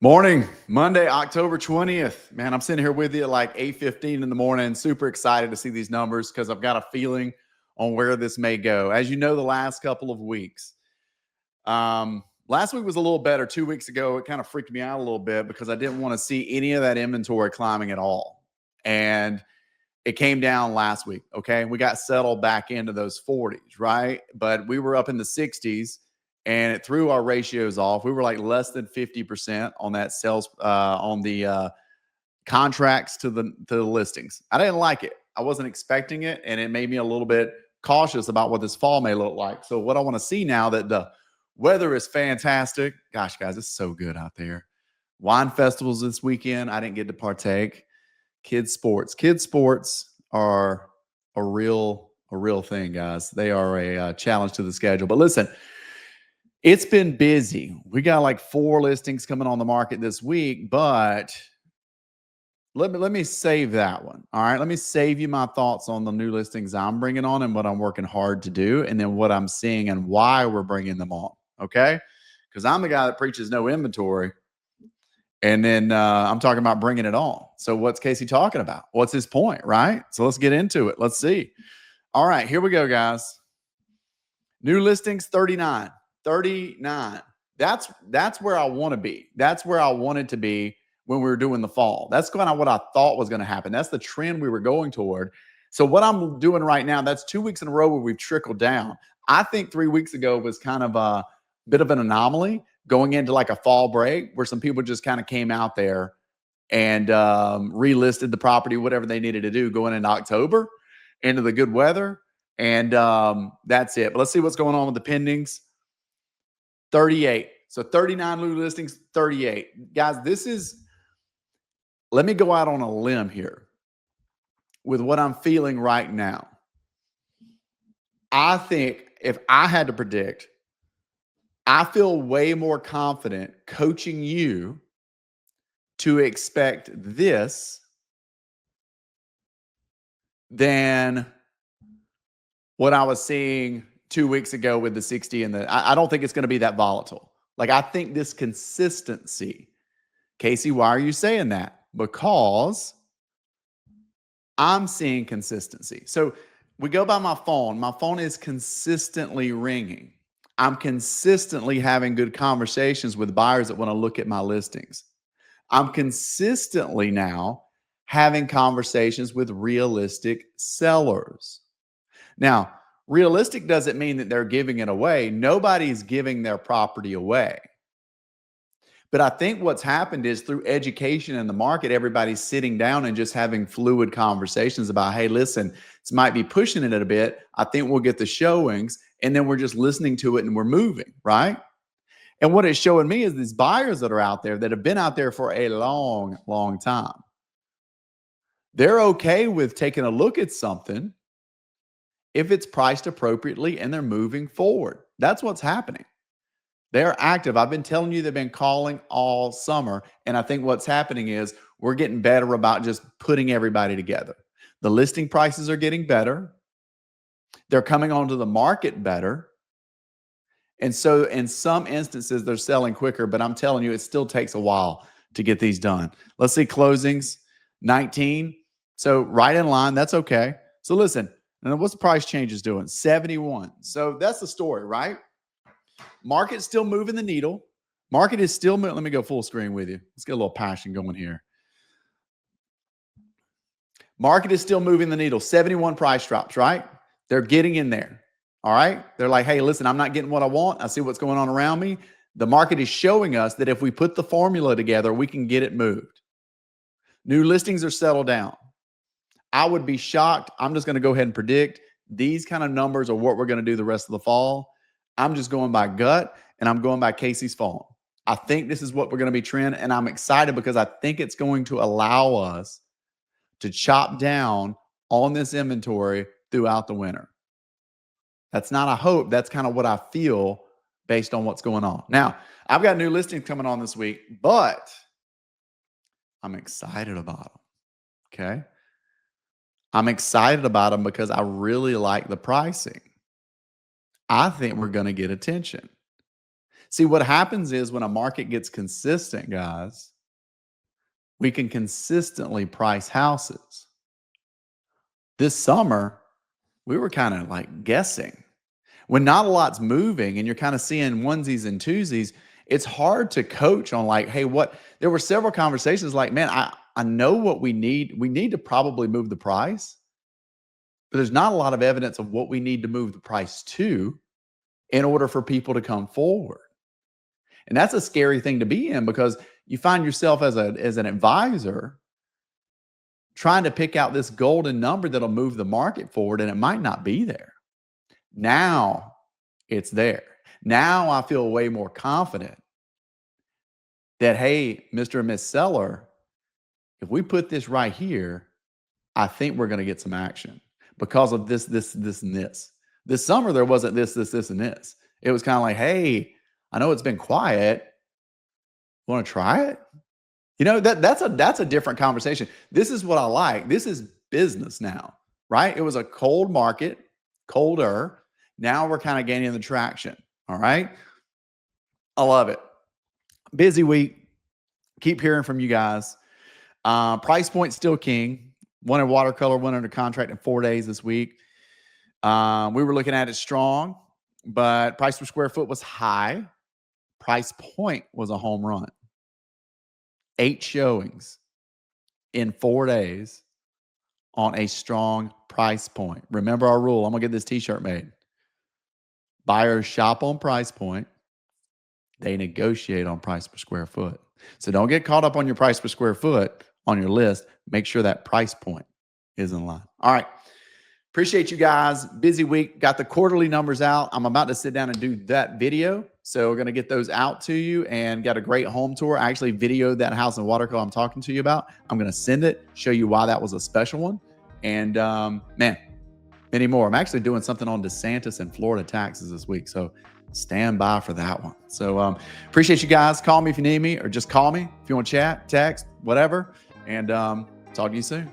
Morning, Monday, October 20th. Man, I'm sitting here with you at like 8:15 in the morning. Super excited to see these numbers because I've got a feeling on where this may go. As you know, the last couple of weeks. Last week was a little better. 2 weeks ago, it kind of freaked me out a little bit because I didn't want to see any of that inventory climbing at all. And it came down last week. Okay. We got settled back into those 40s, right? But we were up in the 60s and it threw our ratios off. We were like less than 50% on that sales, on the contracts to the listings. I didn't like it. I wasn't expecting it. And it made me a little bit cautious about what this fall may look like. So what I want to see now that the weather is fantastic. Gosh, guys, it's so good out there. Wine festivals this weekend. I didn't get to partake. Kids sports are a real thing, guys. They are a challenge to the schedule. But listen, it's been busy. We got like 4 listings coming on the market this week, but let me save that one. All right, let me save you my thoughts on the new listings I'm bringing on and what I'm working hard to do, and then what I'm seeing and why we're bringing them on. Okay, because I'm the guy that preaches no inventory. And then I'm talking about bringing it on. So what's Casey talking about? What's his point, right? So let's get into it. Let's see. All right, here we go, guys. New listings, 39. 39. That's where I want to be. That's where I wanted to be when we were doing the fall. That's kind of what I thought was going to happen. That's the trend we were going toward. So what I'm doing right now, that's 2 weeks in a row where we've trickled down. I think 3 weeks ago was kind of a bit of an anomaly going into like a fall break where some people just kind of came out there and relisted the property, whatever they needed to do going into October, into the good weather. And that's it. But let's see what's going on with the pendings. 38. So 39 new listings, 38. Guys, let me go out on a limb here with what I'm feeling right now. I think if I had to predict, I feel way more confident coaching you to expect this than what I was seeing 2 weeks ago with the 60 and I don't think it's going to be that volatile. Like, I think this consistency. Casey, why are you saying that? Because I'm seeing consistency. So we go by my phone. My phone is consistently ringing. I'm consistently having good conversations with buyers that want to look at my listings. I'm consistently now having conversations with realistic sellers. Now, realistic doesn't mean that they're giving it away. Nobody's giving their property away. But I think what's happened is through education in the market, everybody's sitting down and just having fluid conversations about, hey, listen, this might be pushing it a bit. I think we'll get the showings. And then we're just listening to it and we're moving, right? And what it's showing me is these buyers that are out there that have been out there for a long, long time. They're okay with taking a look at something if it's priced appropriately and they're moving forward. That's what's happening. They're active. I've been telling you they've been calling all summer. And I think what's happening is we're getting better about just putting everybody together. The listing prices are getting better. They're coming onto the market better. And so in some instances, they're selling quicker, but I'm telling you, it still takes a while to get these done. Let's see closings, 19. So right in line, that's okay. So listen, and what's the price changes doing? 71. So that's the story, right? Market's still moving the needle. Market is still moving. Let me go full screen with you. Let's get a little passion going here. Market is still moving the needle. 71 price drops, right? They're getting in there. All right. They're like, hey, listen, I'm not getting what I want. I see what's going on around me. The market is showing us that if we put the formula together, we can get it moved. New listings are settled down. I would be shocked. I'm just going to go ahead and predict these kind of numbers are what we're going to do the rest of the fall. I'm just going by gut and I'm going by Casey's phone. I think this is what we're going to be trend. And I'm excited because I think it's going to allow us to chop down on this inventory throughout the winter. That's not a hope. That's kind of what I feel based on what's going on. Now, I've got new listings coming on this week, but I'm excited about them. Okay. I'm excited about them because I really like the pricing. I think we're going to get attention. See, what happens is when a market gets consistent, guys, we can consistently price houses. This summer, we were kind of like guessing. When not a lot's moving and you're kind of seeing onesies and twosies, it's hard to coach on like, hey, what? There were several conversations like, man, I know what we need. We need to probably move the price, but there's not a lot of evidence of what we need to move the price to in order for people to come forward. And that's a scary thing to be in because you find yourself as an advisor trying to pick out this golden number that'll move the market forward, and it might not be there. Now it's there. Now I feel way more confident that, hey, Mr. and Miss Seller, if we put this right here, I think we're going to get some action because of this, and this. This summer, there wasn't this, and this. It was kind of like, hey, I know it's been quiet. Want to try it? You know, that's a different conversation. This is what I like. This is business now, right? It was a cold market, colder. Now we're kind of gaining the traction. All right. I love it. Busy week. Keep hearing from you guys. Price point still king. One in Watercolor, went under contract in 4 days this week. We were looking at it strong, but price per square foot was high. Price point was a home run. 8 showings in 4 days on a strong price point. Remember our rule. I'm going to get this t-shirt made. Buyers shop on price point. They negotiate on price per square foot. So don't get caught up on your price per square foot on your list. Make sure that price point is in line. All right. Appreciate you guys. Busy week. Got the quarterly numbers out. I'm about to sit down and do that video. So we're going to get those out to you and got a great home tour. I actually videoed that house in Watercolor I'm talking to you about. I'm going to send it, show you why that was a special one. And man, many more. I'm actually doing something on DeSantis and Florida taxes this week. So stand by for that one. So appreciate you guys. Call me if you need me or just call me if you want to chat, text, whatever. And talk to you soon.